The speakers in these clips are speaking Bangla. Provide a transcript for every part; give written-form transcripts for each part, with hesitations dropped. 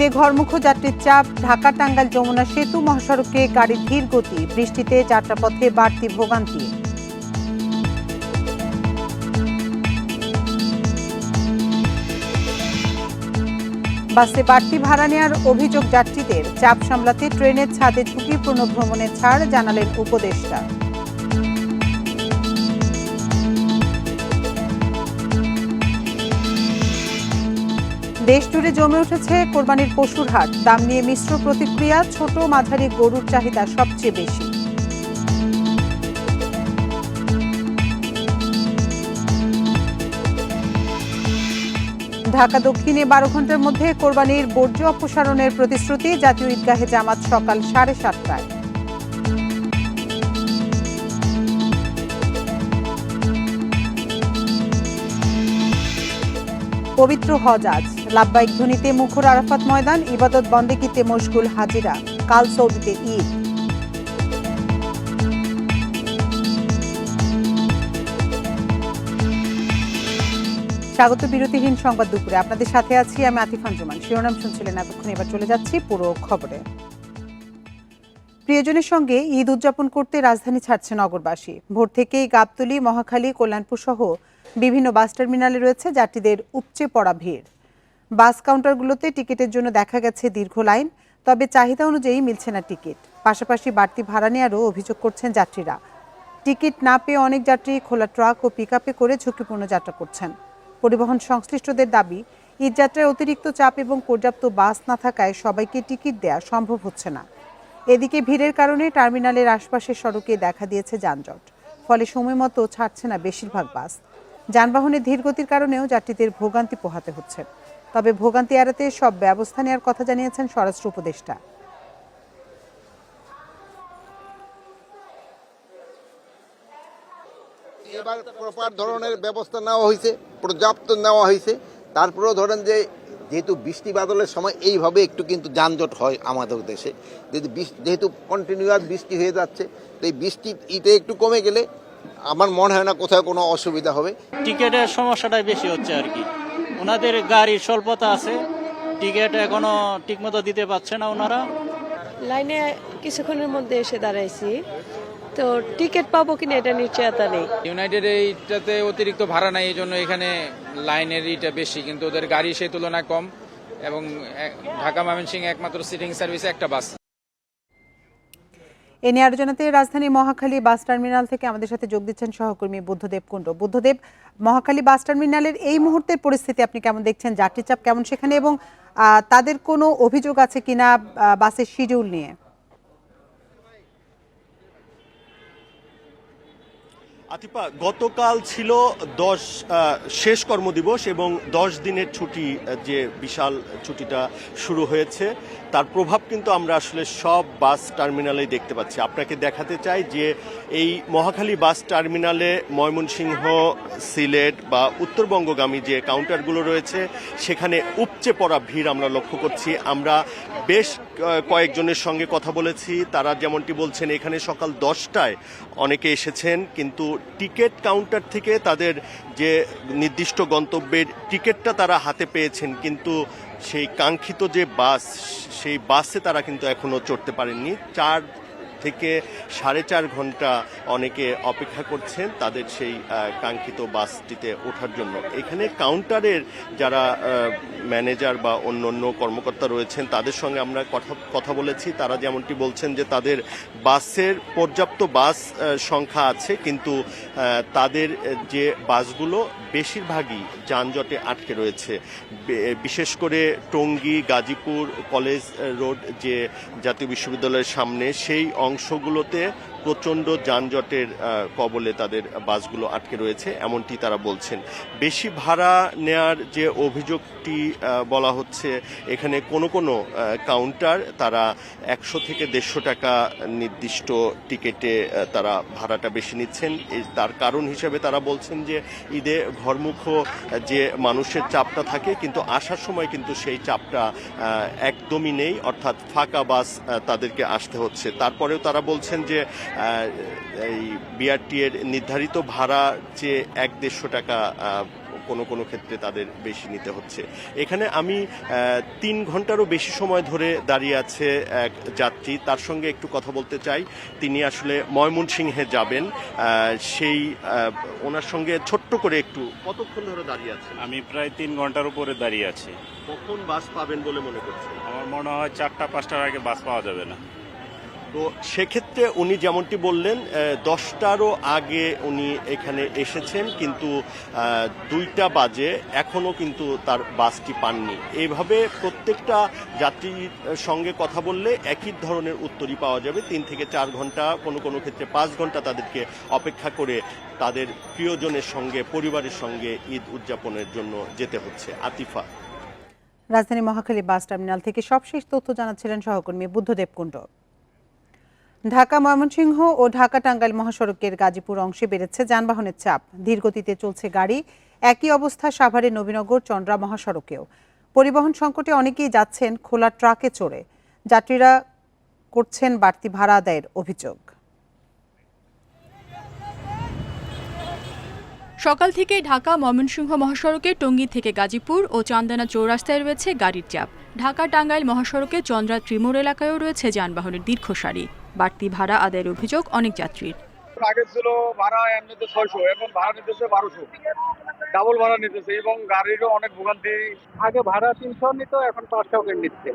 ঈদে ঘরমুখো যাত্রীর চাপ, ঢাকা টাঙ্গাইল যমুনা সেতু মহাসড়কে গাড়ির ধীর গতি, বৃষ্টিতে যাত্রাপথে বাড়তি ভোগান্তি। বাসে বাড়তি ভাড়া নেওয়ার অভিযোগ যাত্রীদের, চাপ সামলাতে ট্রেনের ছাদে ঝুঁকিপূর্ণ ভ্রমণের ছাড় জানালেন উপদেষ্টা। দেশ জুড়ে জমে উঠেছে কোরবানির পশুর হাট, দাম নিয়ে মিশ্র প্রতিক্রিয়া, ছোট মাঝারি গরুর চাহিদা সবচেয়ে বেশি। ঢাকা দক্ষিণে 12 ঘন্টার মধ্যে কোরবানির বর্জ্য অপসারণের প্রতিশ্রুতি, জাতীয় ঈদগাহে জামাত সকাল 7:30টায়। পবিত্র হজ আজ, লাব্বাইক ধ্বনিতে মুখর আরাফাত ময়দান, ইবাদত বন্দেগীতে মশগুল হাজিরা। কাল সৌদিতে ঈদ। স্বাগত বিরতিহীন সংবাদ দুপুরে, আপনাদের সাথে আছি আমি আতিফ আঞ্জুমান। শিরোনাম শুনছিলেন এতক্ষণ, এবার চলে যাচ্ছি পুরো খবরে। প্রিয়জনের সঙ্গে ঈদ উদযাপন করতে রাজধানী ছাড়ছে নগরবাসী। ভোর থেকেই গাবতলী, মহাখালী, কল্যাণপুর সহ বিভিন্ন বাস টার্মিনালে রয়েছে যাত্রীদের উপচে পড়া ভিড়। বাস কাউন্টারগুলোতে টিকিটের জন্য দেখা গেছে দীর্ঘ লাইন, তবে চাহিদা অনুযায়ী মিলছে না টিকিট। পাশাপাশি বাড়তি ভাড়া নেওয়ারও অভিযোগ করছেন যাত্রীরা। টিকিট না পেয়ে অনেক যাত্রী খোলা ট্রাক ও পিকআপে করে ঝুঁকিপূর্ণ যাত্রা করছেন। পরিবহন সংশ্লিষ্টদের দাবি, ঈদ যাত্রায় অতিরিক্ত চাপ এবং পর্যাপ্ত বাস না থাকায় সবাইকে টিকিট দেওয়া সম্ভব হচ্ছে না। এদিকে ভিড়ের কারণে টার্মিনালের আশপাশের সড়কে দেখা দিয়েছে যানজট, ফলে সময় মতো ছাড়ছে না বেশিরভাগ বাস। যানবাহনের ধীরগতির কারণেও যাত্রীদের ভোগান্তি পোহাতে হচ্ছে। তবে ভোগান্তি এড়াতে সব ব্যবস্থা নেওয়ার কথা জানিয়েছেন স্বরাষ্ট্র উপদেষ্টা। এবার প্রপার ধরনের ব্যবস্থা নেওয়া হয়েছে, পর্যাপ্ত নেওয়া হয়েছে। তারপরেও ধরেন যে যেহেতু বৃষ্টি বাদলের সময় এইভাবে একটু কিন্তু যানজট হয় আমাদের দেশে, যেহেতু কন্টিনিউয়াস বৃষ্টি হয়ে যাচ্ছে, তো এই বৃষ্টি ইতে একটু কমে গেলে আমার মনে হয় না কোথাও কোনো অসুবিধা হবে। টিকেটের সমস্যাটাই বেশি হচ্ছে আর কি। ওনাদের গাড়ির স্বল্পতা আছে, টিকিট এখনো ঠিকমতো দিতে পারছে না ওনারা। লাইনে কিছুক্ষণের মধ্যে এসে দাঁড়াইছি, তো টিকিট পাবো কিনা এটা নিশ্চয়তা নেই। ইউনাইটেড এইটাতে অতিরিক্ত ভাড়া নাই, এই জন্য এখানে লাইনের ইটা বেশি, কিন্তু ওদের গাড়ি সেই তুলনায় কম, এবং ঢাকা ময়মনসিংহ একমাত্র সিটিং সার্ভিসে একটা বাস। এ নিয়ে আলোচনাতে রাজধানীর মহাখালী বাস টার্মিনাল থেকে আমাদের সাথে যোগ দিচ্ছেন সহকর্মী বুদ্ধদেব কুণ্ডু। বুদ্ধদেব, মহাখালী বাস টার্মিনালের এই মুহূর্তের পরিস্থিতি আপনি কেমন দেখছেন? যাত্রী চাপ কেমন সেখানে, এবং তাদের কোনো অভিযোগ আছে কিনা বাসের শিডিউল নিয়ে? আতিপা, গতকাল ছিল শেষ কর্মদিবস এবং 10 দিনের ছুটি, যে বিশাল ছুটিটা শুরু হয়েছে তার প্রভাব কিন্তু আমরা আসলে সব বাস টার্মিনালেই দেখতে পাচ্ছি। আপনাকে দেখাতে চাই যে এই মহাখালী বাস টার্মিনালে ময়মনসিংহ, সিলেট বা উত্তরবঙ্গগামী যে কাউন্টারগুলো রয়েছে সেখানে উপচে পড়া ভিড় আমরা লক্ষ্য করছি। আমরা বেশ কয়েকজনের সঙ্গে কথা বলেছি, তারা যেমনটি বলছেন এখানে সকাল 10টায় অনেকে এসেছেন, কিন্তু টিকিট কাউন্টার থেকে তাদের যে নির্দিষ্ট গন্তব্যের টিকিটটা তারা হাতে পেয়েছেন, কিন্তু সেই কাঙ্ক্ষিত যে বাস, সেই বাসে তারা কিন্তু এখনো চড়তে পারেননি। 4 থেকে 4.5 ঘন্টা অনেকে অপেক্ষা করছেন তাদের সেই কাঙ্ক্ষিত বাসটিতে ওঠার জন্য। এখানে কাউন্টারের যারা ম্যানেজার বা অন্য কর্মকর্তা রয়েছেন তাদের সঙ্গে আমরা কথা বলেছি। তারা যেমনটি বলছেন যে তাদের বাসের পর্যাপ্ত বাস সংখ্যা আছে, কিন্তু তাদের যে বাসগুলো বেশিরভাগই যানজটে আটকে রয়েছে। বিশেষ করে টঙ্গী, গাজীপুর কলেজ রোড যে জাতীয় বিশ্ববিদ্যালয়ের সামনে, সেই অংশগুলোতে প্রচণ্ড যানজটের কবলে তাদের বাসগুলো আটকে রয়েছে, এমনটি তারা বলছেন। বেশি ভাড়া নেয়ার যে অভিযোগটি বলা হচ্ছে, এখানে কোনো কাউন্টার তারা 100 থেকে 150 টাকা নির্দিষ্ট টিকেটে তারা ভাড়াটা বেশি নিচ্ছেন। তার কারণ হিসেবে তারা বলছেন যে ঈদে ঘরমুখো যে মানুষের চাপটা থাকে, কিন্তু আসার সময় কিন্তু সেই চাপটা একদমই নেই, অর্থাৎ ফাঁকা বাস তাদেরকে আসতে হচ্ছে। তারপরেও তারা বলছেন যে এই বিআরটি এর নির্ধারিত ভাড়া যে 1-150 টাকা কোনো কোনো ক্ষেত্রে তাদের বেশি নিতে হচ্ছে। এখানে আমি 3 ঘন্টারও বেশি সময় ধরে দাঁড়িয়ে আছে এক যাত্রী, তার সঙ্গে একটু কথা বলতে চাই। তিনি আসলে ময়মনসিংহে যাবেন, সেই ওনার সঙ্গে ছোট্ট করে একটু, কতক্ষণ ধরে দাঁড়িয়ে আছেন? আমি প্রায় 3 ঘন্টার উপরে দাঁড়িয়ে আছি। কখন বাস পাবেন বলে মনে করছেন? আমার মনে হয় 4টা-5টার আগে বাস পাওয়া যাবে না। তো সেক্ষেত্রে উনি যেমনটি বললেন 10টারও আগে উনি এখানে এসেছেন, কিন্তু 2টা বাজে এখনও কিন্তু তার বাসটি পাননি। এইভাবে প্রত্যেকটা যাত্রীর সঙ্গে কথা বললে একই ধরনের উত্তরই পাওয়া যাবে। 3 থেকে 4 ঘন্টা, কোনো কোনো ক্ষেত্রে 5 ঘন্টা তাদেরকে অপেক্ষা করে তাদের প্রিয়জনের সঙ্গে, পরিবারের সঙ্গে ঈদ উদযাপনের জন্য যেতে হচ্ছে। আতিফা। রাজধানী মহাখালী বাস টার্মিনাল থেকে সবশেষ তথ্য জানাচ্ছিলেন সহকর্মী বুদ্ধদেব কুণ্ড। ঢাকা ময়মনসিংহ ও ঢাকা টাঙ্গাইল মহাসড়কের গাজীপুর অংশে বেড়েছে যানবাহনের চাপ, ধীরগতিতে চলছে গাড়ি। একই অবস্থা সাভারের নবীনগর চন্দ্রা মহাসড়কেও। পরিবহন সংকটে অনেকেই যাচ্ছেন খোলা ট্রাকে চড়ে, যাত্রীরা করছেন বাড়তি ভাড়া আদায়ের অভিযোগ। সকাল থেকে ঢাকা ময়মনসিংহ মহাসড়কে টঙ্গী থেকে গাজীপুর ও চান্দানা চৌরাস্তায় রয়েছে গাড়ির চাপ। ঢাকা টাঙ্গাইল মহাসড়কে চন্দ্রা ত্রিমোর এলাকায়ও রয়েছে যানবাহনের দীর্ঘ সারি। বাড়তি ভাড়া আদায়ের অভিযোগ অনেক যাত্রীর। আগে ছিল ভাড়া এমনিতে 600, এখন ভাড়া নিতেছে 1200, ডাবল ভাড়া নিতেছে এবং গাড়িরও অনেক ভোগান্তি। আগে ভাড়া 300 নিত, এখন 500 করে নিচ্ছে।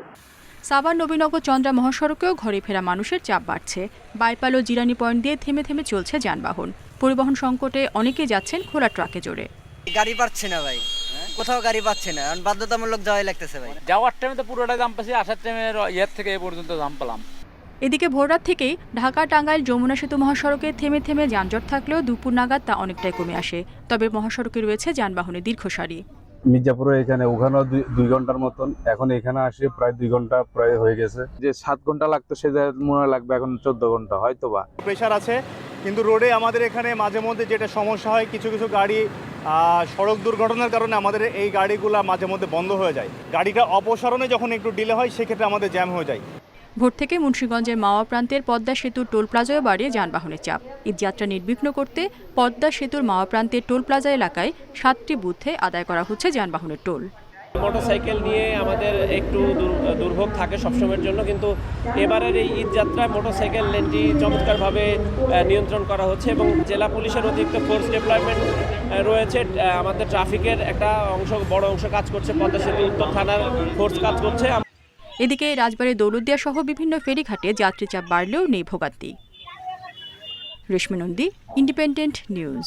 সাভার নবীনগর চন্দ্রা মহাসড়কেও ঘরে ফেরা মানুষের চাপ বাড়ছে। বাইপাল ও জিরানি পয়েন্ট দিয়ে থেমে থেমে চলছে যানবাহন। পরিবহন সংকটে অনেকেই যাচ্ছেন খোলা ট্রাকে চড়ে। গাড়ি পাচ্ছে না ভাই, কোথাও গাড়ি পাচ্ছে না, বাধ্যতামূলক যাওয়াই লাগতেছে ভাই। যাওয়ার টাইমে তো পুরোটা দাম পাচ্ছি, আসার টাইমে ইয়ার থেকে এ পর্যন্ত দাম পেলাম। এদিকে ভোররাত থেকেই ঢাকা টাঙ্গাইল যমুনা সেতু মহাসড়কে থেমে থেমে যানজট থাকলেও দুপুর নাগাদ তা অনেকটাই কমে আসে। তবে মহাসড়কে রয়েছে যানবাহনের দীর্ঘ সারি। মির্জাপুরে এখানে, ওখানেও 2 ঘন্টার মতন, এখন এখানে আসে প্রায় 2 ঘন্টা প্রায় হয়ে গেছে। যে 7 ঘন্টা লাগতো সে মনে হয় লাগবে এখন 14 ঘন্টা হয়তো বা। প্রেশার আছে, কিন্তু রোডে আমাদের এখানে মাঝে মধ্যে যেটা সমস্যা হয়, কিছু কিছু গাড়ি সড়ক দুর্ঘটনার কারণে আমাদের এই গাড়িগুলো মাঝে মধ্যে বন্ধ হয়ে যায়। গাড়িটা অপসারণে যখন একটু ডিলে হয় সেক্ষেত্রে আমাদের জ্যাম হয়ে যায়। ভোর থেকে মুন্সিগঞ্জের মাওয়া প্রান্তের পদ্মা সেতুর টোল প্লাজায় বাড়িয়ে যানবাহনের চাপ। ঈদযাত্রা নির্বিঘ্ন করতে পদ্মা সেতুর মাওয়া প্রান্তের টোল প্লাজা এলাকায় 7টি বুথে আদায় করা হচ্ছে যানবাহনের টোল। মোটরসাইকেল নিয়ে আমাদের একটু দুর্ভোগ থাকে সবসময়ের জন্য, কিন্তু এবারের এই ঈদযাত্রায় মোটরসাইকেল লেনটি চমৎকারভাবে নিয়ন্ত্রণ করা হচ্ছে এবং জেলা পুলিশের অতিরিক্ত ফোর্স ডিপ্লয়মেন্ট রয়েছে। আমাদের ট্রাফিকের একটা বড় অংশ কাজ করছে, পদ্মা সেতু উত্তর থানার ফোর্স কাজ করছে। এদিকে রাজবাড়ী দৌলতদিয়া সহ বিভিন্ন ফেরিঘাটে যাত্রী চাপ বাড়লেও নেই ভোগান্তি। রেশমী নন্দী, ইন্ডিপেন্ডেন্ট নিউজ।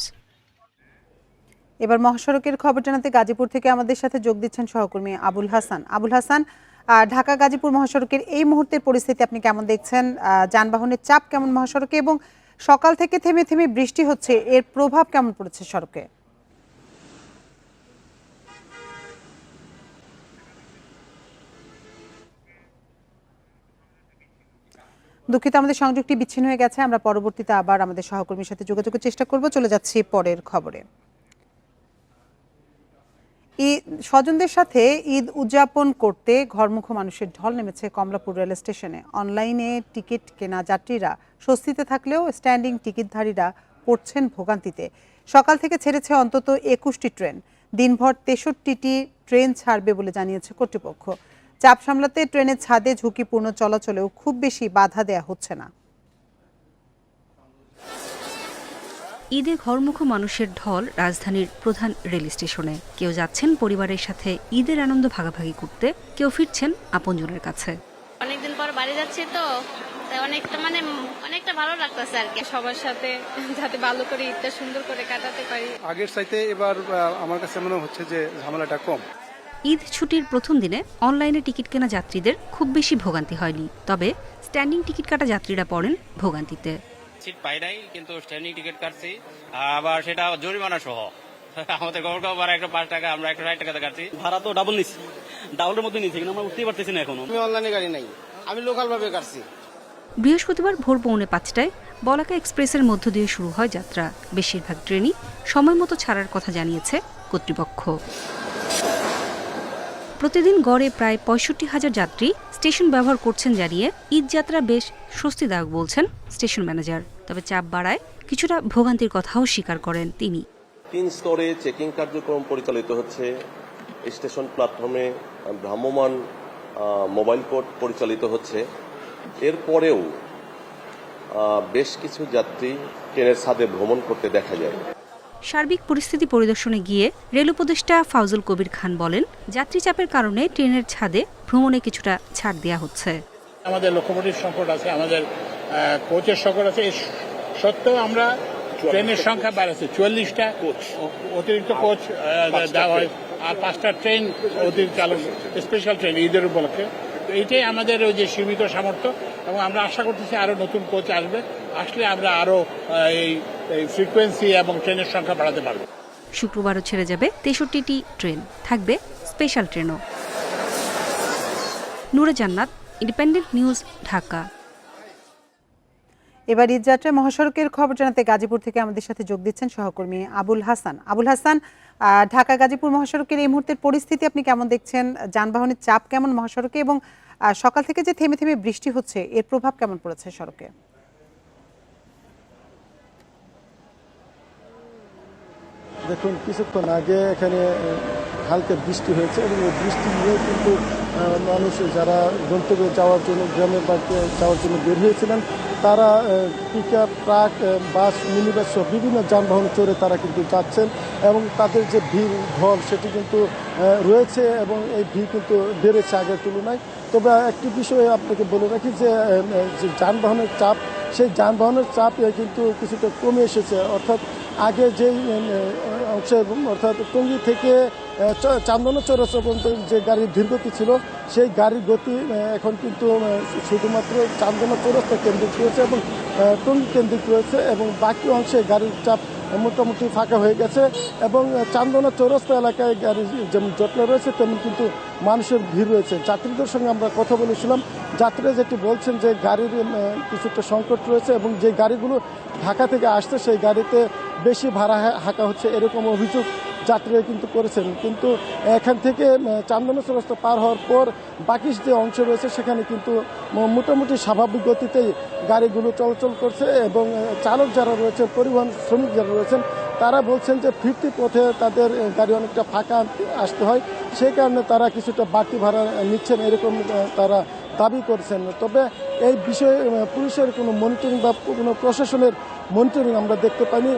এবার মহাসড়কের খবর জানাতে গাজীপুর থেকে আমাদের সাথে যোগ দিচ্ছেন সহকর্মী আবুল হাসান। আবুল হাসান, ঢাকা গাজীপুর মহাসড়কের এই মুহূর্তের পরিস্থিতি আপনি কেমন দেখছেন? যানবাহনের চাপ কেমন মহাসড়কে, এবং সকাল থেকে থেমে থেমে বৃষ্টি হচ্ছে, এর প্রভাব কেমন পড়েছে সড়কে? দুঃখিত, আমাদের সংযোগটি বিচ্ছিন্ন হয়ে গেছে। আমরা পরবর্তীতে আবার আমাদের সহকর্মীর সাথে যোগাযোগের চেষ্টা করব। চলে যাচ্ছি পরের খবরে। স্বজনদের সাথে ঈদ উদযাপন করতে ঘরমুখো মানুষের ঢল নেমেছে কমলাপুর রেল স্টেশনে। অনলাইনে টিকিট কেনা যাত্রীরা স্বস্তিতে থাকলেও স্ট্যান্ডিং টিকিটধারীরা পড়ছেন ভোগান্তিতে। সকাল থেকে ছেড়েছে অন্তত 21টি ট্রেন। দিনভর 63টি ট্রেন ছাড়বে বলে জানিয়েছে কর্তৃপক্ষ। চাপ সামলাতে ট্রেনের ছাদে ঝুঁকিপূর্ণ চলাচলেও খুব বেশি বাধা দেয়া হচ্ছে না। ঈদে ঘরমুখো মানুষের ঢল রাজধানীর প্রধান রেল স্টেশনে। কেউ যাচ্ছেন পরিবারের সাথে ঈদের আনন্দ ভাগাভাগি করতে, কেউ ফিরছেন আপনজনের কাছে। অনেকদিন পর বাড়ি যাচ্ছি তো অনেকটা ভালো লাগতেছে আর কি, সবার সাথে যাতে ভালো করে ঈদটা সুন্দর করে কাটাতে পারি। আগের চাইতে এবার আমার কাছে মনে হচ্ছে যে ঝামেলাটা কম। ঈদ ছুটির প্রথম দিনে অনলাইনে টিকিট কেনা যাত্রীদের খুব বেশি ভোগান্তি হয়নি, তবে স্ট্যান্ডিং টিকিট কাটা যাত্রীরা পড়েন ভোগান্তিতে। সিট পাই নাই, কিন্তু স্ট্যান্ডিং টিকিট কাটছি, আবার সেটা জরিমানা সহ। আমাদের গভর্নমেন্ট ভাড়া 5 টাকা, আমরা 60 টাকা কাটছি। ভাড়া তো ডাবল নিচ্ছি, ডাবলের মধ্যে নিচ্ছি, কিন্তু আমরা উঠতেই পারতেছি না এখনো। আমি অনলাইনে গাড়ি নাই, আমি লোকাল ভাবে কাটছি। বৃহস্পতিবার ভোর 4:45টায় বলাকা এক্সপ্রেসের মধ্য দিয়ে শুরু হয় যাত্রা। বেশিরভাগ ট্রেনই সময় মতো ছাড়ার কথা জানিয়েছে কর্তৃপক্ষ। প্রতিদিন গড়ে প্রায় 65,000 যাত্রী স্টেশন ব্যবহার করছেন জানিয়ে ঈদযাত্রা বেশ স্বস্তিদায়ক বলছেন স্টেশন ম্যানেজার। তবে চাপ বাড়ায় কিছুটা ভোগান্তির কথাও স্বীকার করেন তিনি। 3 স্তরে চেকিং কার্যক্রম পরিচালিত হচ্ছে। স্টেশন প্ল্যাটফর্মে ভ্রাম্যমাণ মোবাইল কোর্ট পরিচালিত হচ্ছে। এরপরেও বেশ কিছু যাত্রী ট্রেনের ছাদে ভ্রমণ করতে দেখা যায়। সার্বিক পরিস্থিতি পরিদর্শনে গিয়ে রেল উপদেষ্টা ফাউজুল কবির খান বলেন, যাত্রী চাপের কারণে ট্রেনের ছাদে ভ্রমণে কিছুটা ছাড় দেওয়া হচ্ছে। আমাদের লোকোমোটিভ সংকট আছে, আমাদের কোচের সংকট আছে, সত্ত্বেও আমরা ট্রেনের সংখ্যা বাড়াচ্ছি। 44টা অতিরিক্ত কোচ দেওয়া হয় আর 5টা ট্রেন অতিরিক্ত চালু, স্পেশাল ট্রেন ঈদের উপলক্ষে। তো এইটাই আমাদের ওই যে সীমিত সামর্থ্য, এবং আমরা আশা করতেছি আরও নতুন কোচ আসলে আমরা আরও এই ফ্রিকোয়েন্সি এবং ট্রেনের সংখ্যা বাড়াতে পারবো। শুক্রবারও ছেড়ে যাবে 63টি ট্রেন, থাকবে স্পেশাল ট্রেনও। নূরে জান্নাত, ইন্ডিপেন্ডেন্ট নিউজ, ঢাকা। এবার ঈদযাত্রা মহাসড়কের খবর জানাতে গাজীপুর থেকে আমাদের সাথে যোগ দিচ্ছেন সহকর্মী আবুল হাসান। আবুল হাসান, ঢাকা গাজীপুর মহাসড়কের এই মুহূর্তের পরিস্থিতি আপনি কেমন দেখছেন? যানবাহনের চাপ কেমন মহাসড়কে, এবং সকাল থেকে যে থেমে থেমে বৃষ্টি হচ্ছে এর প্রভাব কেমন পড়েছে সড়কে? দেখুন, কিছুক্ষণ আগে এখানে হালকা বৃষ্টি হয়েছে এবং এই বৃষ্টি নিয়ে কিন্তু মানুষ যারা গন্তব্যে যাওয়ার জন্য, গ্রামের বাড়িতে যাওয়ার জন্য বের হয়েছিলেন, তারা পিকআপ, ট্রাক, বাস, মিনি বাস সহ বিভিন্ন যানবাহন চড়ে তারা কিন্তু যাচ্ছেন এবং তাদের যে ভিড় ঢল সেটি কিন্তু রয়েছে এবং এই ভিড় কিন্তু বেড়েছে আগের তুলনায়। তবে একটি বিষয় আপনাকে বলে রাখি যে যানবাহনের চাপ, সেই যানবাহনের চাপ কিন্তু কিছুটা কমে এসেছে। অর্থাৎ আগে যেই অংশে, অর্থাৎ টঙ্গী থেকে চান্দনা চৌরাস্তা পর্যন্ত যে গাড়ির ধীরগতি ছিল, সেই গাড়ির গতি এখন কিন্তু শুধুমাত্র চান্দনা চৌরাস্তা কেন্দ্রিক রয়েছে এবং টঙ্গী কেন্দ্রিক রয়েছে, এবং বাকি অংশে গাড়ির চাপ মোটামুটি ফাঁকা হয়ে গেছে এবং চান্দনা চৌরাস্তা এলাকায় গাড়ি যেমন জটলা রয়েছে তেমন কিন্তু মানুষের ভিড় রয়েছে। যাত্রীদের সঙ্গে আমরা কথা বলেছিলাম, যাত্রীরা যেটি বলছেন যে গাড়ির কিছুটা সংকট রয়েছে এবং যে গাড়িগুলো ঢাকা থেকে আসছে সেই গাড়িতে বেশি ভাড়া হাঁকা হচ্ছে, এরকম অভিযোগ যাত্রীরা কিন্তু করেছেন। কিন্তু এখান থেকে চান্দনা চৌরাস্তা পার হওয়ার পর বাকি যে অংশ রয়েছে সেখানে কিন্তু মোটামুটি স্বাভাবিক গতিতেই গাড়িগুলো চলাচল করছে এবং চালক যারা রয়েছে, পরিবহন শ্রমিক যারা রয়েছেন, তারা বলছেন যে ফিরতি পথে তাদের গাড়ি অনেকটা ফাঁকা আসতে হয়, সেই কারণে তারা কিছুটা বাড়তি ভাড়া নিচ্ছেন, এরকম তারা দাবি করছেন। তবে এই বিষয়ে পুলিশের কোনো মনিটরিং বা কোনো প্রশাসনের মনিটরিং আমরা দেখতে পাইনি।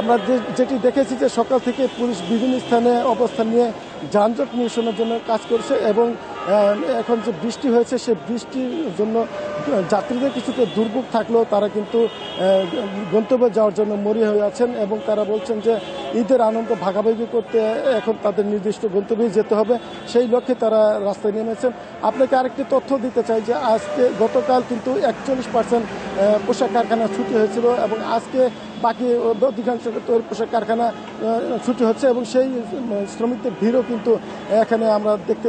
আমরা যেটি দেখেছি যে সকাল থেকে পুলিশ বিভিন্ন স্থানে অবস্থান নিয়ে যানজট নিরসনের জন্য কাজ করছে এবং এখন যে বৃষ্টি হয়েছে সেই বৃষ্টির জন্য যাত্রীদের কিছুটা দুর্ভোগ থাকলেও তারা কিন্তু গন্তব্যে যাওয়ার জন্য মরিয়া হয়ে আছেন এবং তারা বলছেন যে ঈদের আনন্দ ভাগাভাগি করতে এখন তাদের নির্দিষ্ট গন্তব্যে যেতে হবে, সেই লক্ষ্যে তারা রাস্তায় নেমেছেন। আপনাকে আরেকটি তথ্য দিতে চাই যে গতকাল কিন্তু 41% পোশাক কারখানা ছুটি হয়েছিল এবং আজকে বাকি অধিকাংশ পোশাক কারখানা ছুটি হচ্ছে এবং সেই শ্রমিকদের ভিড়ও কিন্তু এখানে আমরা দেখতে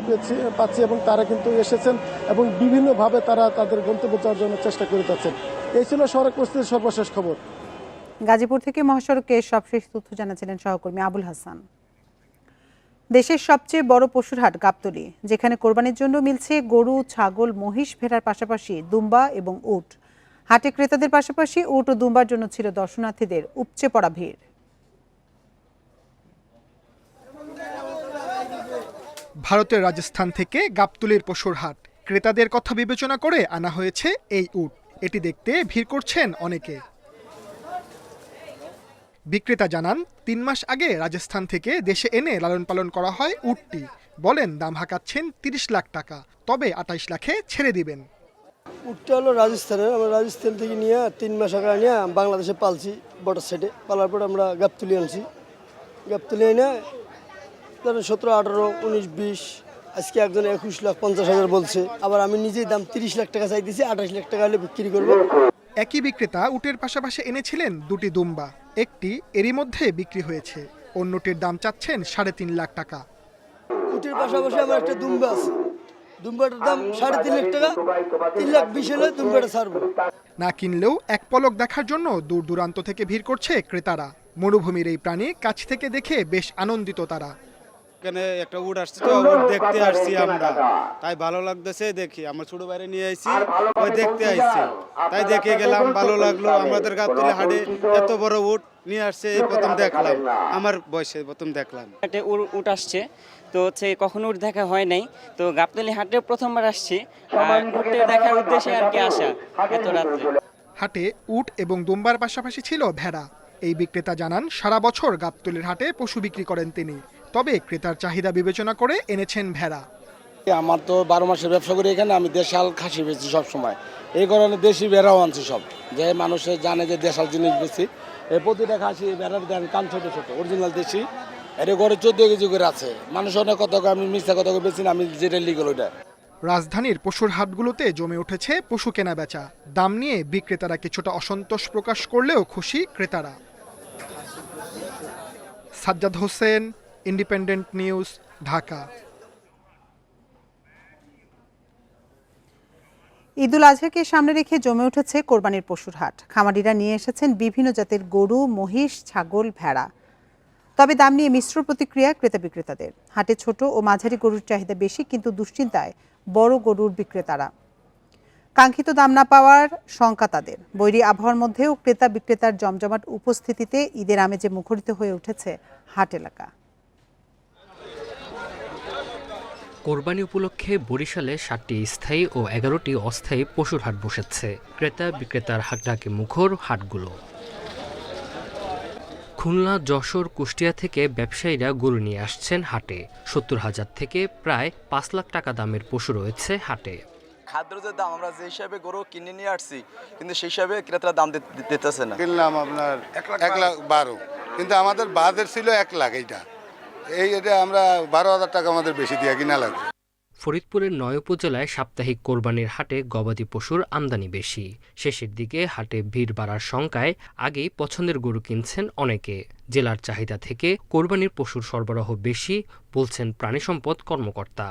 পাচ্ছি এবং তারা কিন্তু এসেছেন এবং বিভিন্নভাবে তারা তাদের গন্তব্যে যাওয়ার জন্য চেষ্টা করে যাচ্ছেন। এই ছিল সড়ক পরিস্থিতির সর্বশেষ খবর। গাজীপুর থেকে মহাসড়কে সবশেষ তথ্য জানাচ্ছিলেন সহকর্মী আবুল হাসান। দেশের সবচেয়ে বড় পশুর হাট গাবতলী, যেখানে কোরবানির জন্য মিলছে গরু, ছাগল, মহিষ, ভেড়ার পাশাপাশি দুম্বা এবং উট। হাটে ক্রেতাদের পাশাপাশি উট ও দুম্বার জন্য ছিল দর্শনার্থীদের উপচে পড়া ভিড়। ভারতের রাজস্থান থেকে গাবতলীর পশুর হাট, ক্রেতাদের কথা বিবেচনা করে আনা হয়েছে এই উট। এটি দেখতে ভিড় করছেন অনেকে। বিক্রেতা জানান, 3 মাস আগে রাজস্থান থেকে দেশে এনে লালন পালন করা হয় উটটি। বলেন দাম হাঁকাচ্ছেন 30 লাখ টাকা, তবে 28 লাখে ছেড়ে দিবেন। উটটা হলো রাজস্থানের, আমরা রাজস্থান থেকে নিয়ে 3 মাস আগে নিয়ে বাংলাদেশে পালছি বর্ডার সাইডে। পালার পর আমরা গাবতলী আনছি, গাবতলী এনে 17, 18, 19, 20, আজকে একজন 21,50,000 বলছে। আবার আমি নিজেই দাম 30 লাখ টাকা চাইতেছি, 28 লাখ টাকা হলে বিক্রি করবো। একই বিক্রেতা উটের পাশাপাশি এনেছিলেন 2টি দুম্বা, একটি এরই মধ্যে বিক্রি হয়েছে, অন্যটির দাম চাচ্ছেন 3.5 লাখ টাকা। উটের পাশাপাশি আমার একটা দুম্বা আছে, দুম্বাটার দাম 3.5 লাখ টাকা, 3,20,000 হলে দুম্বাটা ছাড়বো। না কিনলেও এক পলক দেখার জন্য দূর দূরান্ত থেকে ভিড় করছে ক্রেতারা। মরুভূমির এই প্রাণী কাছ থেকে দেখে বেশ আনন্দিত তারা। এখানে একটা উট আসছে তো উট দেখতে আসছি আমরা, তাই ভালো লাগতেছে দেখি। আমার ছোট বাইরে নিয়ে আইছি, ওই দেখতে আইছি, তাই দেখে গেলাম, ভালো লাগলো। আমাদের গাবতলী হাটে এত বড় উট নিয়ে আসছে এই প্রথম দেখলাম, আমার বয়সে প্রথম দেখলাম। হাটে উট আসছে তো হচ্ছে কখনো উট দেখা হয় নাই, তো গাবতলী হাটে প্রথমবার আসছি, উটে দেখার উদ্দেশ্যে আর কি আসা এত রাত্রে। হাটে উট এবং দুম্বার পাশাপাশি ছিল ভেড়া। এই বিক্রেতা জানান সারা বছর গাবতলীর হাটে পশু বিক্রি করেন তিনি, তবে ক্রেতার চাহিদা বিবেচনা করে এনেছেন ভেড়া। আমার তো 12 মাসের ব্যবসা করি এখানে, আমি দেশাল খাসি বেচি সবসময়, এই কারণে দেশি ভেড়াও আনছি সব, যে মানুষে জানে যে দেশাল জিনিস বেশি। এই প্রতিটা খাসি ভেড়ার দেন কান ছোট ছোট অরিজিনাল দেশি, এটা ঘরে 14 কেজি করে আছে। মানুষ অনেক কথা আমি মিথ্যা কথা বেশি না, আমি যেটা লিগেল ওইটা। রাজধানীর পশুর হাটগুলোতে জমে উঠেছে পশু কেনা বেচা। দাম নিয়ে বিক্রেতারা কিছুটা অসন্তোষ প্রকাশ করলেও খুশি ক্রেতারা। Sajjad Hossain, Independent News, Dhaka. ঈদুল আজহাকে সামনে রেখে জমে উঠেছে কোরবানির পশুর হাট। খামারিরা নিয়ে এসেছেন বিভিন্ন জাতের গরু, মহিষ, ছাগল, ভেড়া। তবে দাম নিয়ে মিশ্র প্রতিক্রিয়া ক্রেতা বিক্রেতাদের। হাটে ছোট ও মাঝারি গরুর চাহিদা বেশি, কিন্তু দুশ্চিন্তায় বড় গরুর বিক্রেতারা। কাঙ্ক্ষিত দাম না পাওয়ার শঙ্কা তাদের। বৈরী আবহাওয়ার মধ্যেও ক্রেতা বিক্রেতার জমজমাট উপস্থিতিতে ঈদের আমেজে মুখরিত হয়ে উঠেছে হাট এলাকা। কোরবানি উপলক্ষে বরিশালে 7টি স্থায়ী ও 11টি অস্থায়ী পশুর হাট বসেছে। ক্রেতা বিক্রেতার হাঁকডাকে মুখর হাটগুলো। খুলনা, যশোর, কুষ্টিয়া থেকে ব্যবসায়ীরা গরু নিয়ে আসছেন হাটে। 70,000 থেকে প্রায় 5 লাখ টাকা দামের পশু রয়েছে হাটে। খাদ্যের যে দাম, আমরা যে হিসাবে গরু কিনে নিয়ে আসছি, কিন্তু সেই হিসাবে ক্রেতারা দাম দিতেছে না। কিনলাম আপনার 1,12,000, কিন্তু আমাদের বাজার ছিল 1 লাখ। এটা আমরা 12,000 টাকা আমাদের বেশি দিয়ে কিনা লাগবে। ফরিদপুরের 9 উপজেলায় সাপ্তাহিক কোরবানির হাটে গবাদি পশুর আমদানি বেশি। শেষের দিকে হাটে ভিড় বাড়ার শঙ্কায় আগেই পছন্দের গরু কিনছেন অনেকে। জেলার চাহিদা থেকে কোরবানির পশুর সরবরাহ বেশি বলছেন প্রাণী সম্পদ কর্মকর্তা।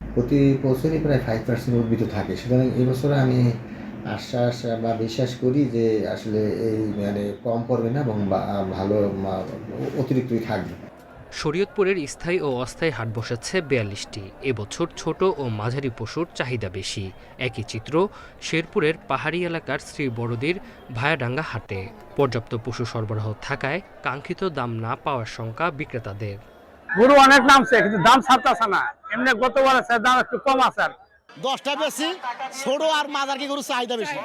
প্রতি বছরই প্রায় 5% উদ্ভিদ থাকে, সুতরাং এবছর আমি আশ্বাস বা বিশ্বাস করি যে আসলে এই কম পড়বে না এবং ভালো অতিরিক্তই থাকবে। শরীয়তপুরের স্থায়ী ও অস্থায়ী হাট বসেছে 42টি। এবছর ছোট ও মাঝারি পশুর চাহিদা বেশি। একই চিত্র শেরপুরের পাহাড়ি এলাকার শ্রী বড়দির ভায়াডাঙ্গা হাটে। পর্যাপ্ত পশু সরবরাহ থাকায় কাঙ্ক্ষিত দাম না পাওয়ার শঙ্কা বিক্রেতাদের। গরু অনেক নামছে, কিন্তু দাম ছাড়তেছে না। এমনি গতবার দাম একটু কম আছে। 10টা বেশি, ছোট আর মাঝারি গরুর চাহিদা বেশি।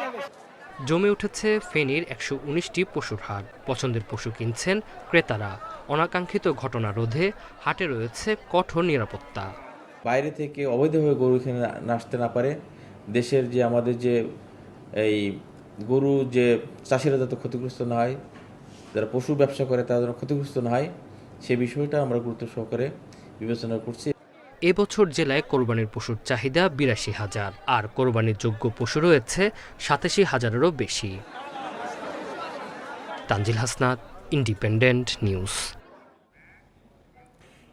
জমে উঠেছে ফেনীর 119টি পশুর হাট। পছন্দের পশু কিনছেন ক্রেতারা। অনাকাঙ্ক্ষিত ঘটনা রোধে হাটে রয়েছে কঠোর নিরাপত্তা। বাইরে থেকে অবৈধভাবে গরু এখানে আসতে না পারে, দেশের যে আমাদের যে এই গরু যে চাষিরা যাতে ক্ষতিগ্রস্ত না হয়, যারা পশু ব্যবসা করে তারা যেন ক্ষতিগ্রস্ত না হয়, সে বিষয়টা আমরা গুরুত্ব সহকারে বিবেচনা করছি। এবছর জেলায় কোরবানির পশুর চাহিদা 82,000, আর কোরবানির যোগ্য পশু রয়েছে 87,000-এরও বেশি। Tanzil Hasnat, Independent News.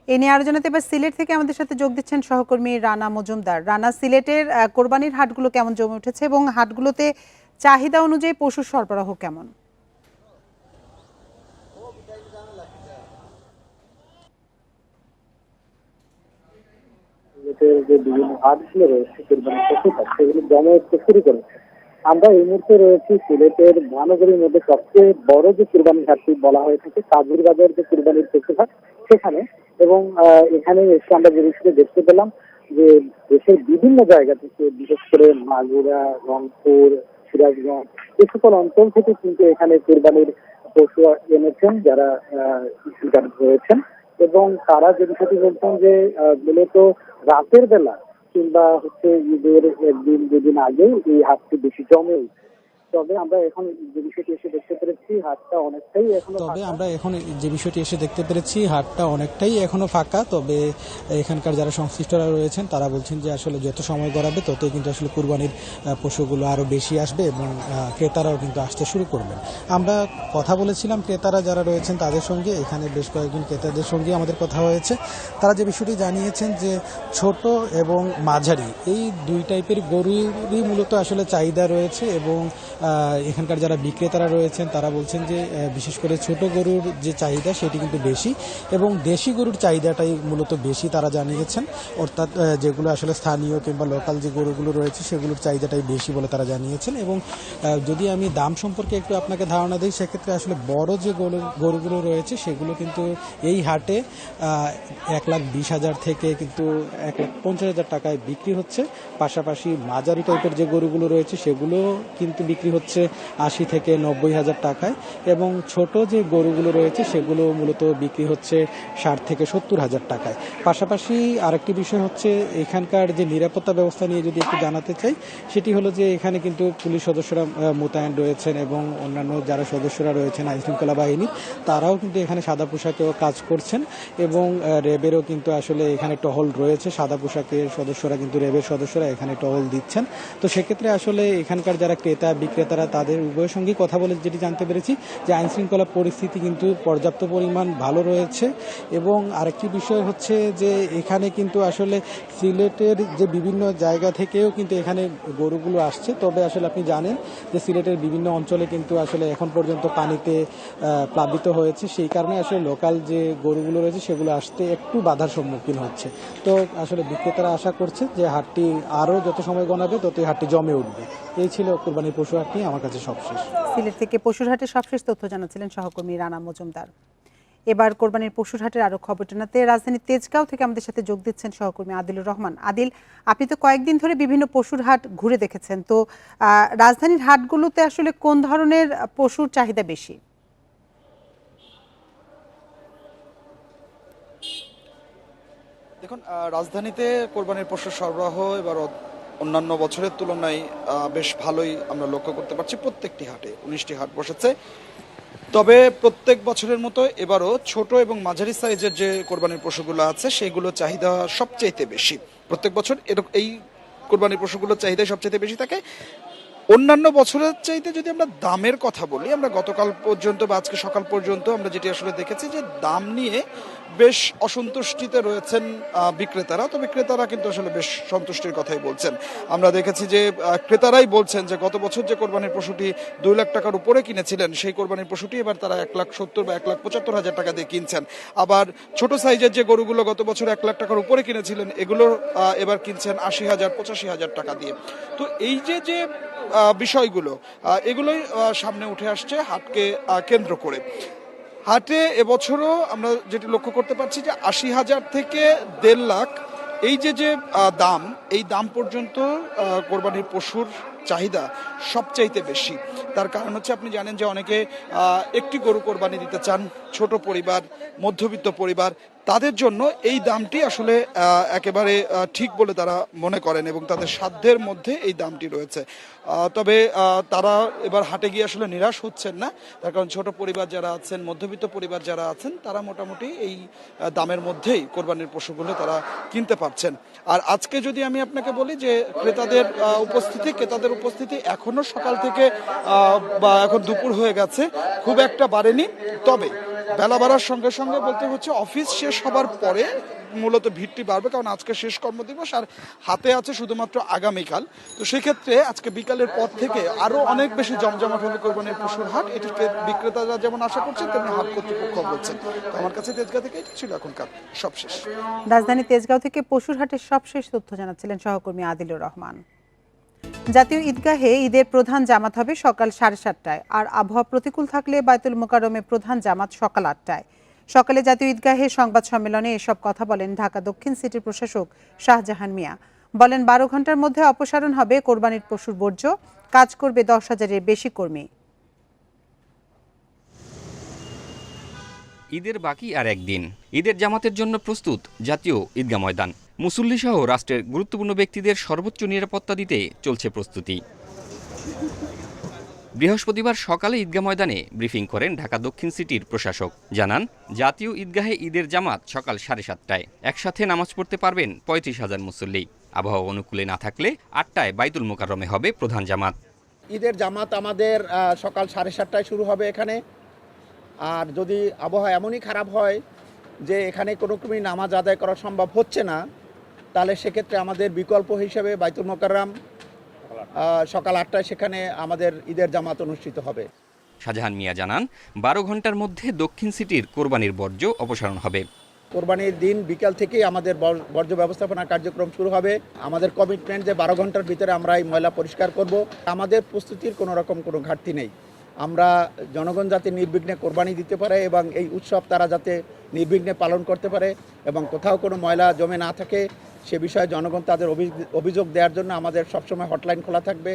এ নিয়ে আরো জানাতে এবার সিলেট থেকে আমাদের সাথে যোগ দিচ্ছেন সহকর্মী রানা মজুমদার। রানা, সিলেটের কোরবানির হাটগুলো কেমন জমে উঠেছে এবং হাটগুলোতে চাহিদা অনুযায়ী পশুর সরবরাহ কেমন? যে বিভিন্ন হাটগুলো রয়েছে কোরবানির পশু হাট, সেগুলো জমে উঠতে শুরু করেছে। আমরা এই মুহূর্তে রয়েছি সিলেটের মহানগরীর মধ্যে সবচেয়ে বড় যে কুরবানির হাটটি বলা হয়ে থাকে কাজুর বাজার যে কুরবানির পশু হাট সেখানে, এবং এখানে এসে আমরা যে বিষয়টা দেখতে পেলাম যে দেশের বিভিন্ন জায়গা থেকে, বিশেষ করে মাগুরা, রংপুর, সিরাজগঞ্জ এই সকল অঞ্চল থেকে কিন্তু এখানে কুরবানির পশু এনেছেন যারা শিকার হয়েছেন, এবং তারা যে বিষয়টি বলছেন যে মূলত রাতের বেলা কিংবা ঈদের একদিন দুদিন আগে এই হাটটি বেশি জমে। তবে আমরা এখন যে বিষয়টি এসে দেখতে পেরেছি হাটটা অনেকটাই এখনো ফাঁকা। তবে এখানকার যারা সংশ্লিষ্টরা রয়েছেন তারা বলছেন যে আসলে যত সময় গড়াবে ততই কিন্তু আসলে কুরবানির পশুগুলো আরো বেশি আসবে এবং ক্রেতারাও কিন্তু আসতে শুরু করবেন। আমরা কথা বলেছিলাম ক্রেতারা যারা রয়েছেন তাদের সঙ্গে, এখানে বেশ কয়েকজন ক্রেতাদের সঙ্গে আমাদের কথা হয়েছে। তারা যে বিষয়টি জানিয়েছেন যে ছোট এবং মাঝারি এই দুই টাইপের গরুরই মূলত আসলে চাহিদা রয়েছে, এবং এখানকার যারা বিক্রেতারা রয়েছেন তারা বলছেন যে বিশেষ করে ছোট গরুর যে চাহিদা সেটি কিন্তু বেশি এবং দেশি গরুর চাহিদাটাই মূলত বেশি তারা জানিয়েছেন, অর্থাৎ যেগুলো আসলে স্থানীয় কিংবা লোকাল যে গরুগুলো রয়েছে সেগুলোর চাহিদাটাই বেশি বলে তারা জানিয়েছেন। এবং যদি আমি দাম সম্পর্কে একটু আপনাকে ধারণা দিই, সেক্ষেত্রে আসলে বড় যে গরুগুলো রয়েছে সেগুলো কিন্তু এই হাটে 1,20,000 থেকে কিন্তু 1,50,000 টাকায় বিক্রি হচ্ছে। পাশাপাশি মাঝারি টাইপের যে গরুগুলো রয়েছে সেগুলো কিন্তু বিক্রি হচ্ছে 80 থেকে 90,000 টাকায় এবং ছোট যে গরুগুলো রয়েছে সেগুলো মূলত বিক্রি হচ্ছে 60 থেকে 70,000 টাকায়। পাশাপাশি আরেকটি বিষয় হচ্ছে এখানকার যে নিরাপত্তা ব্যবস্থা নিয়ে যদি একটু জানাতে চাই, সেটি হলো যে এখানে কিন্তু পুলিশ সদস্যরা মোতায়েন রয়েছেন এবং অন্যান্য যারা সদস্যরা রয়েছেন আইনশৃঙ্খলা বাহিনী, তারাও কিন্তু এখানে সাদা পোশাকেও কাজ করছেন এবং র্যাবেরও কিন্তু আসলে এখানে টহল রয়েছে। সাদা পোশাকের সদস্যরা কিন্তু র্যাবের সদস্যরা এখানে টহল দিচ্ছেন। তো সেক্ষেত্রে আসলে এখানকার যারা ক্রেতা বিক্রেতারা তাদের উভয়ের সঙ্গেই কথা বলে যেটি জানতে পেরেছি যে আইনশৃঙ্খলা পরিস্থিতি কিন্তু পর্যাপ্ত পরিমাণ ভালো রয়েছে। এবং আরেকটি বিষয় হচ্ছে যে এখানে কিন্তু আসলে সিলেটের যে বিভিন্ন জায়গা থেকেও কিন্তু এখানে গরুগুলো আসছে। তবে আসলে আপনি জানেন যে সিলেটের বিভিন্ন অঞ্চলে কিন্তু আসলে এখন পর্যন্ত পানিতে প্লাবিত হয়েছে, সেই কারণে আসলে লোকাল যে গরুগুলো রয়েছে সেগুলো আসতে একটু বাধার সম্মুখীন হচ্ছে। তো আসলে বিক্রেতারা আশা করছে যে হাটটি আরও যত সময় গণাবে ততই হাটটি জমে উঠবে। এই ছিল কোরবানির পশু হাট নিয়ে আমার কাছে সবশেষ। সিলেট থেকে পশুর হাটের সবশেষ তথ্য জানাচ্ছিলেন সহকর্মী রানা মজুমদার। এবার কোরবানির পশুর হাটের আরো খবর জানাতে রাজধানীর তেজগাঁও থেকে আমাদের সাথে যোগ দিচ্ছেন সহকর্মী আদিলুর রহমান। আদিল, আপনি তো কয়েকদিন ধরে বিভিন্ন পশুর হাট ঘুরে দেখেছেন, তো রাজধানীর হাটগুলোতে আসলে কোন ধরনের পশুর চাহিদা বেশি? দেখুন, রাজধানীতে কোরবানির পশুর সরবরাহ এবার অন্যান্য বছরের তুলনায় বেশ ভালোই আমরা লক্ষ্য করতে পারছি। প্রত্যেকটি হাটে 19টি হাট বসেছে। তবে প্রত্যেক বছরের মতো এবারও ছোট এবং মাঝারি সাইজের যে কোরবানির পশুগুলো আছে সেগুলো চাহিদা সবচাইতে বেশি। প্রত্যেক বছর এই কোরবানির পশুগুলোর চাহিদা সবচাইতে বেশি থাকে। অন্যান্য বছরের চাইতে যদি আমরা দামের কথা বলি, আমরা গতকাল পর্যন্ত বা আজকে সকাল পর্যন্ত আমরা যেটি আসলে দেখেছি যে দাম নিয়ে বেশ অসন্তুষ্টিতে রয়েছেন বিক্রেতারা। তো বিক্রেতারা কিন্তু আসলে বেশ সন্তুষ্টির কথাই বলছেন। আমরা দেখেছি যে ক্রেতারাই বলছেন যে গত বছর যে কোরবানির পশুটি 2 লাখ টাকার উপরে কিনেছিলেন সেই কোরবানির পশুটি এবার তারা 1,70,000 বা 1,75,000 টাকা দিয়ে কিনছেন। আবার ছোট সাইজের যে গরুগুলো গত বছর 1 লাখ টাকার উপরে কিনেছিলেন এগুলো এবার কিনছেন 80,000 85,000 টাকা দিয়ে। তো এই যে বিষয়গুলো এগুলোই সামনে উঠে আসছে হাটকে কেন্দ্র করে। হাটে এবছরও আমরা যেটি লক্ষ্য করতে পারছি যে 80,000 থেকে 1.5 লাখ এই যে দাম, এই দাম পর্যন্ত কোরবানির পশুর চাহিদা সবচাইতে বেশি। তার কারণ হচ্ছে আপনি জানেন যে অনেকে একটি গরু কোরবানি দিতে চান, ছোট পরিবার, মধ্যবিত্ত পরিবার, তাদের জন্য এই দামটি আসলে একেবারে ঠিক বলে তারা মনে করেন এবং তাদের সাধ্যের মধ্যে এই দামটি রয়েছে। তবে তারা এবার হাটে গিয়ে আসলে নিরাশ হচ্ছেন না, তার কারণ ছোট পরিবার যারা আছেন, মধ্যবিত্ত পরিবার যারা আছেন, তারা মোটামুটি এই দামের মধ্যেই কোরবানির পশুগুলো তারা কিনতে পারছেন। আর আজকে যদি আমি আপনাকে বলি যে ক্রেতাদের উপস্থিতি এখনো সকাল থেকে বা এখন দুপুর হয়ে গেছে, খুব একটা বাড়েনি। তবে বেলা বাড়ার সঙ্গে সঙ্গে বলতে হচ্ছে অফিস শেষ হবার পরে মূলত ভিড়টি বাড়বে, কারণ আজকে শেষ কর্মদিবস আর হাতে আছে শুধুমাত্র আগামীকাল। তো সেক্ষেত্রে আজকে বিকালের পর থেকে আরো অনেক বেশি জমজমাট হবে কোরবানির পশুর হাট। এটি বিক্রেতারা যেমন আশা করছেন তেমনি হাট কর্তৃপক্ষ বলছেন। তো আমার কাছে তেজগাঁও থেকে এটি ছিল এখনকার সবশেষ। রাজধানী তেজগাঁও থেকে পশুর হাটের সবশেষ তথ্য জানাচ্ছিলেন সহকর্মী আদিলুর রহমান। জাতীয় ঈদগাহে ঈদের প্রধান জামাত হবে সকাল 7:30টায়, আর আবহাওয়া প্রতিকূল থাকলে বায়তুল মোকাররমে প্রধান জামাত সকাল 8টায়। সকালে জাতীয় ঈদগাহে সংবাদ সম্মেলনে এসব কথা বলেন ঢাকা দক্ষিণ সিটির প্রশাসক শাহজাহান মিয়া। বলেন 12 ঘন্টার মধ্যে অপসারণ হবে কোরবানির পশুর বর্জ্য, কাজ করবে 10,000-এর বেশি কর্মী। ঈদের বাকি আর একদিন, ঈদের জামাতের জন্য প্রস্তুত জাতীয় ঈদগাহ ময়দান। মুসল্লি সহ রাষ্ট্রের গুরুত্বপূর্ণ ব্যক্তিদের সর্বোচ্চ নিরাপত্তা দিতে চলছে প্রস্তুতি। বৃহস্পতিবার সকালে ঈদগাহ ময়দানে ব্রিফিং করেন ঢাকা দক্ষিণ সিটির প্রশাসক। জানান, জাতীয় ঈদগাহে ঈদের জামাত সকাল 7:30টায়। একসাথে নামাজ পড়তে পারবেন 35,000 মুসল্লি। আবহাওয়া অনুকূলে না থাকলে 8টায় বাইতুল মোকাররমে হবে প্রধান জামাত। ঈদের জামাত আমাদের সকাল 7:30টায় শুরু হবে এখানে। আর যদি আবহাওয়া এমনই খারাপ হয় যে এখানে কোনো রকমই নামাজ আদায় করা সম্ভব হচ্ছে না, তাহলে সেক্ষেত্রে আমাদের বিকল্প হিসেবে বাইতুল মোকাররম সকাল 8টায় সেখানে আমাদের ঈদের জামাত অনুষ্ঠিত হবে। শাহজাহান মিয়া জানান 12 ঘন্টার মধ্যে দক্ষিণ সিটির কোরবানির বর্জ্য অপসারণ হবে। কোরবানির দিন বিকাল থেকেই আমাদের বর্জ্য ব্যবস্থাপনা কার্যক্রম শুরু হবে। আমাদের কমিটমেন্ট যে 12 ঘন্টার ভিতরে আমরা এই ময়লা পরিষ্কার করব। আমাদের প্রস্তুতির কোনো রকম কোনো ঘাটতি নেই। আমরা জনগণ যাতে নির্বিঘ্নে কোরবানি দিতে পারে এবং এই উৎসব তারা যাতে নির্বিঘ্নে পালন করতে পারে এবং কোথাও কোনো ময়লা জমে না থাকে সে বিষয়ে জনগণ তাদের অভিযোগ দেওয়ার জন্য আমাদের সবসময় হটলাইন খোলা থাকবে।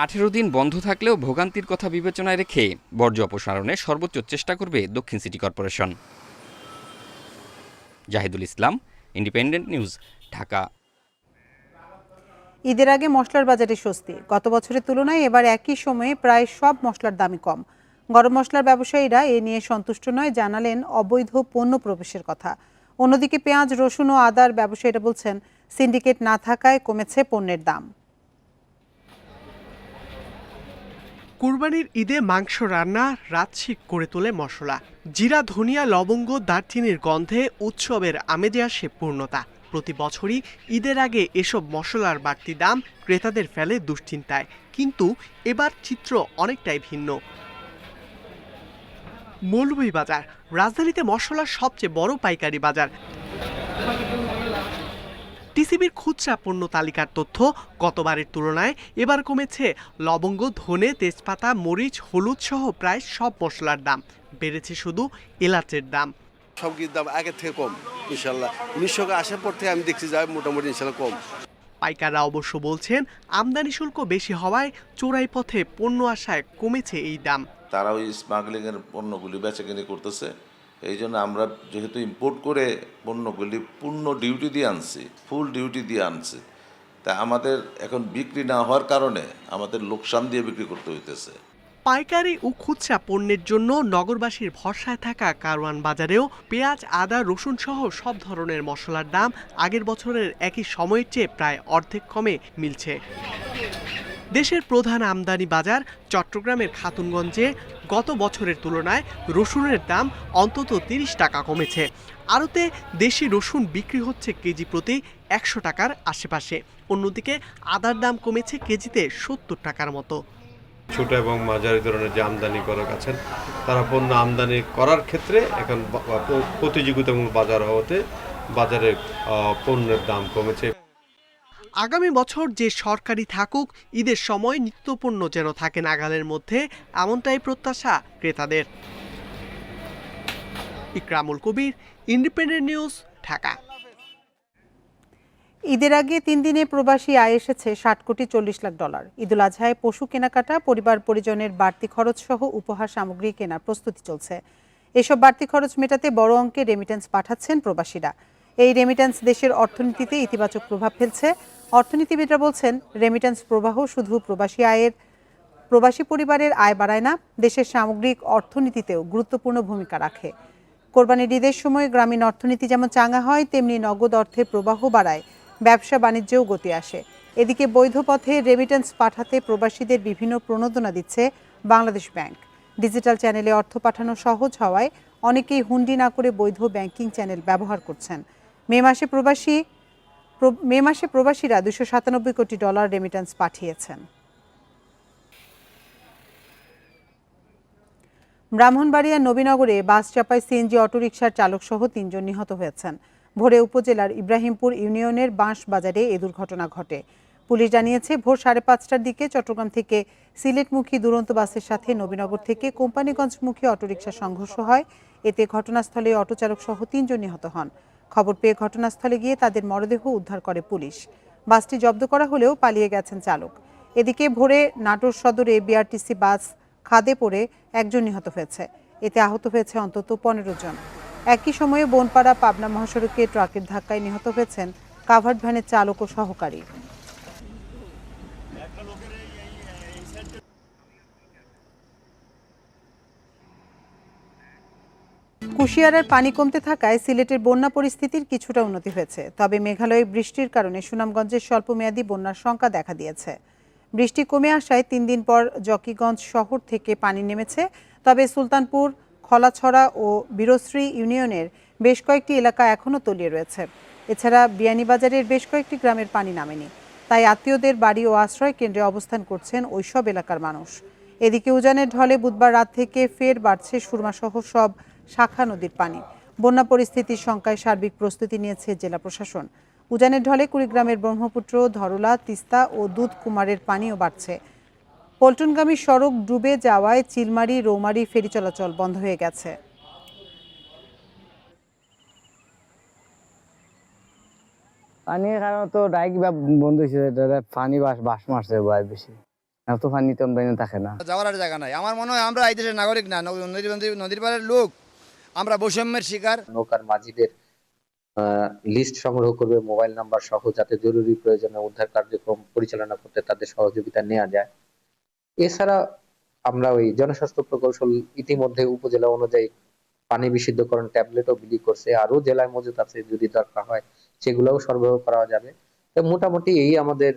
18 দিন বন্ধ থাকলেও ভোগান্তির কথা বিবেচনায় রেখে বর্জ্য অপসারণে সর্বোচ্চ চেষ্টা করবে দক্ষিণ সিটি কর্পোরেশন। জাহিদুল ইসলাম, ইন্ডিপেন্ডেন্ট নিউজ, ঢাকা। ঈদের আগে মশলার বাজারে স্বস্তি। গত বছরের তুলনায় এবার একই সময়ে প্রায় সব মশলার দামই কম। গরম মশলার ব্যবসায়ীরা এ নিয়ে সন্তুষ্ট নয়, জানালেন অবৈধ পণ্য প্রবেশের কথা। অন্যদিকে পেঁয়াজ, রসুন ও আদার ব্যবসায়ীরা বলছেন সিন্ডিকেট না থাকায় কমেছে পণ্যের দাম। কুরবানির ঈদে মাংস রান্না রাতশিক করে তোলে মশলা। জিরা, ধনিয়া, লবঙ্গ, দারচিনির গন্ধে উৎসবের আমেজে আসে পূর্ণতা। প্রতি বছরই ঈদের আগে এসব মশলার বাড়তি দাম ক্রেতাদের ফেলে দুশ্চিন্তায়, কিন্তু এবার চিত্র অনেকটাই ভিন্ন। মৌলভীবাজার রাজধানীতে মশলার সবচেয়ে বড় পাইকারি বাজার। টিসিবির খুচরা পণ্য তালিকার তথ্য, গতবারের তুলনায় এবার কমেছে লবঙ্গ, ধনে, তেজপাতা, মরিচ, হলুদ সহ প্রায় সব মশলার দাম। বেড়েছে শুধু এলাচের দাম। সব কিছুর দাম আগের থেকে কম ইনশাল্লাহ। 1900 আসার পর থেকে আমি দেখছি যায় মোটামুটি ইনশাল্লাহ কম। পাইকাররা অবশ্য বলছেন আমদানি শুল্ক বেশি হওয়ায় চোরাই পথে পণ্য আসায় কমেছে এই দাম। তারা ওই স্মাগলিংয়ের পণ্যগুলি বেচাকেনি করতেছে। এই জন্য আমরা যেহেতু ইম্পোর্ট করে পণ্যগুলি পূর্ণ ডিউটি দিয়ে আনছি, ফুল ডিউটি দিয়ে আনছি, তা আমাদের এখন বিক্রি না হওয়ার কারণে আমাদের লোকসান দিয়ে বিক্রি করতে হইতেছে। পাইকারি ও খুচরা পণ্যের জন্য নগরবাসীর ভরসায় থাকা কারওয়ান বাজারেও পেঁয়াজ, আদা, রসুন সহ সব ধরনের মশলার দাম আগের বছরের একই সময়ের চেয়ে প্রায় অর্ধেক কমে মিলছে। দেশের প্রধান আমদানি বাজার চট্টগ্রামের খাতুনগঞ্জে গত বছরের তুলনায় রসুনের দাম অন্তত 30 টাকা কমেছে। আড়তে দেশি রসুন বিক্রি হচ্ছে কেজি প্রতি 100 টাকার আশেপাশে। অন্যদিকে আদার দাম কমেছে কেজিতে 70 টাকার মতো। ছোট এবং মাঝারি ধরনের যে আমদানিকারক আছেন তারা পণ্য আমদানি করার ক্ষেত্রে এখন প্রতিযোগিতামূলক বাজার হওয়াতে বাজারে পণ্যের দাম কমেছে। আগামী বছর যে সরকারি থাকুক, ঈদের সময় নিত্যপণ্য যেন থাকে নাগালের মধ্যে, এমনটাই প্রত্যাশা ক্রেতাদের। ইকরামুল কবির, ইন্ডিপেন্ডেন্ট নিউজ, ঢাকা। ঈদের আগে 3 দিনে প্রবাসী আয় এসেছে $60,40,00,000। ঈদুল আজহায় পশু কেনাকাটা, পরিবার পরিজনের বাড়তি খরচ সহ উপহার সামগ্রী কেনার প্রস্তুতি চলছে। এসব বাড়তি খরচ মেটাতে বড় অঙ্কের রেমিটেন্স পাঠাচ্ছেন প্রবাসীরা। এই রেমিটেন্স দেশের অর্থনীতিতে ইতিবাচক প্রভাব ফেলছে। অর্থনীতিবিদরা বলছেন, রেমিটেন্স প্রবাহ শুধু প্রবাসী পরিবারের আয় বাড়ায় না, দেশের সামগ্রিক অর্থনীতিতেও গুরুত্বপূর্ণ ভূমিকা রাখে। কোরবানির ঈদের সময় গ্রামীণ অর্থনীতি যেমন চাঙ্গা হয়, তেমনি নগদ অর্থের প্রবাহ বাড়ায়, ব্যবসা বাণিজ্যেও গতি আসে। এদিকে বৈধ পথে রেমিটেন্স পাঠাতে প্রবাসীদের বিভিন্ন প্রণোদনা দিচ্ছে বাংলাদেশ ব্যাংক। ডিজিটাল চ্যানেলে অর্থ পাঠানো সহজ হওয়ায় অনেকেই হুন্ডি না করে বৈধ ব্যাংকিং চ্যানেল ব্যবহার করছেন। মে মাসে প্রবাসীরা $297 কোটি রেমিটেন্স পাঠিয়েছেন। ব্রাহ্মণবাড়িয়ার নবীনগরে বাস চাপায় সিএনজি অটোরিকশার চালক সহ 3 জন নিহত হয়েছেন। ভোরে উপজেলার ইব্রাহিমপুর ইউনিয়নের বাঁশ বাজারে এ দুর্ঘটনা ঘটে। পুলিশ জানিয়েছে, ভোর 5:30টার দিকে চট্টগ্রাম থেকে সিলেটমুখী দুরন্ত বাসের সাথে নবীনগর থেকে কোম্পানিগঞ্জমুখী অটোরিকশা সংঘর্ষ হয়। এতে ঘটনাস্থলে অটো চালক সহ 3 জন নিহত হন। খবর পেয়ে ঘটনাস্থলে গিয়ে তাদের মরদেহ উদ্ধার করে পুলিশ। বাসটি জব্দ করা হলেও পালিয়ে গেছেন চালক। এদিকে ভোরে নাটোর সদরে বিআরটিসি বাস খাদে পড়ে 1 জন নিহত হয়েছে। এতে আহত হয়েছে অন্তত 15 জন। একই সময়ে বনপাড়া পাবনা মহাসড়কে ট্রাকের ধাক্কায় নিহত হয়েছেন কাভার্ড ভ্যানের চালক ও সহকারী। কুশিয়ারার পানি কমতে থাকায় সিলেটের বন্যা পরিস্থিতির কিছুটা উন্নতি হয়েছে। তবে মেঘালয়ে বৃষ্টির কারণে সুনামগঞ্জের স্বল্পমেয়াদী বন্যার শঙ্কা দেখা দিয়েছে। বৃষ্টি কমে আসায় 3 দিন পর জকিগঞ্জ শহর থেকে পানি নেমেছে। তবে সুলতানপুর, খলাছড়া ও বীরশ্রী ইউনিয়নের বেশ কয়েকটি এলাকা এখনও তলিয়ে রয়েছে। এছাড়া বিয়ানীবাজারের বেশ কয়েকটি গ্রামের পানি নামেনি। তাই আত্মীয়দের বাড়ি ও আশ্রয় কেন্দ্রে অবস্থান করছেন ওইসব এলাকার মানুষ। এদিকে উজানের ঢলে বুধবার রাত থেকে ফের বাড়ছে সুরমাসহ সব শাখা নদীর পানি। বন্যা পরিস্থিতির শঙ্কায় সার্বিক প্রস্তুতি নিয়েছে জেলা প্রশাসন। উজানের ঢলে কুড়িগ্রামের ব্রহ্মপুত্র, ধরলা, তিস্তা ও দুধকুমারের পানিও বাড়ছে। পল্টনগামী সড়ক ডুবে যাওয়ায় চিলমারি, রৌমারী ফেরি চলাচল বন্ধ হয়ে গেছে। পানির কারণে তো ডাইক বন্ধ হয়েছে, পানি বাস মারছে বেশি, এত পানি তো থাকে না, যাওয়ার আর জায়গা নাই। আমার মনে হয় আমরা এই দেশের নাগরিক না, নদীর পাড়ের লোক, আমরা বৈষম্যের শিকার। নৌকার মাঝিদের লিস্ট সংগ্রহ করবে, মোবাইল নাম্বার সহ, যাতে জরুরি প্রয়োজনে উদ্ধার কার্যক্রম পরিচালনা করতে তাদের সহযোগিতা নেওয়া যায়। এছাড়া আমরা ওই জনস্বাস্থ্য প্রকৌশল ইতিমধ্যে উপজেলা অনুযায়ী পানি বিশুদ্ধকরণ ট্যাবলেটও বিলি করছে, আরো জেলায় মজুত আছে, যদি দরকার হয় সেগুলোও সরবরাহ করা যাবে। তো মোটামুটি এই আমাদের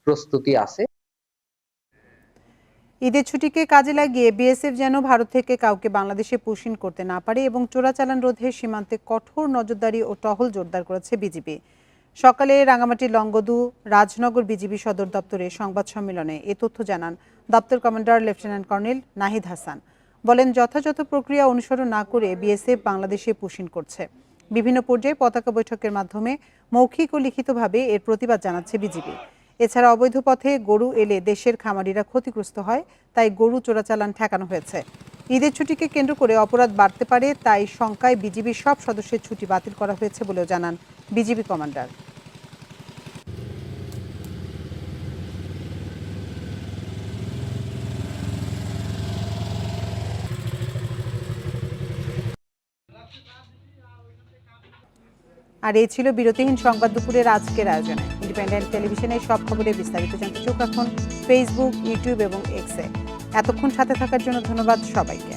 প্রস্তুতি আছে। ঈদের ছুটিকে কাজে লাগিয়ে বিএসএফ যেন ভারত থেকে কাউকে বাংলাদেশে পুশিন করতে না পারে এবং চোরাচালান রোধে সীমান্তে কঠোর নজরদারি ও টহল জোরদার করেছে বিজিবি। সকালে রাঙামাটির লংগদু রাজনগর বিজিবি সদর দপ্তরে সংবাদ সম্মেলনে এ তথ্য জানান দপ্তর commander lieutenant colonel Nahid Hasan. বলেন, যথাযথ প্রক্রিয়া অনুসরণ না করে বিএসএফ বাংলাদেশে পুশিন করছে। বিভিন্ন পর্যায়ে পতাকা বৈঠকের মাধ্যমে মৌখিক ও লিখিতভাবে এর প্রতিবাদ জানাচ্ছে বিজিবি। এছাড়া অবৈধ পথে গরু এলে দেশের খামারিরা ক্ষতিগ্রস্ত হয়, তাই গরু চোরাচালান ঠেকানো হয়েছে। ঈদের ছুটিকে কেন্দ্র করে অপরাধ বাড়তে পারে, তাই শঙ্কায় বিজিবির সব সদস্যের ছুটি বাতিল করা হয়েছে বলেও জানান বিজিবি কমান্ডার। আর এই ছিল বিরতিহীন সংবাদ দুপুরের আজকের আয়োজনে। ইন্ডিপেন্ডেন্ট টেলিভিশনের সব খবরে বিস্তারিত জানতে চোখ রাখুন ফেসবুক, ইউটিউব এবং এক্সে। এতক্ষণ সাথে থাকার জন্য ধন্যবাদ সবাইকে।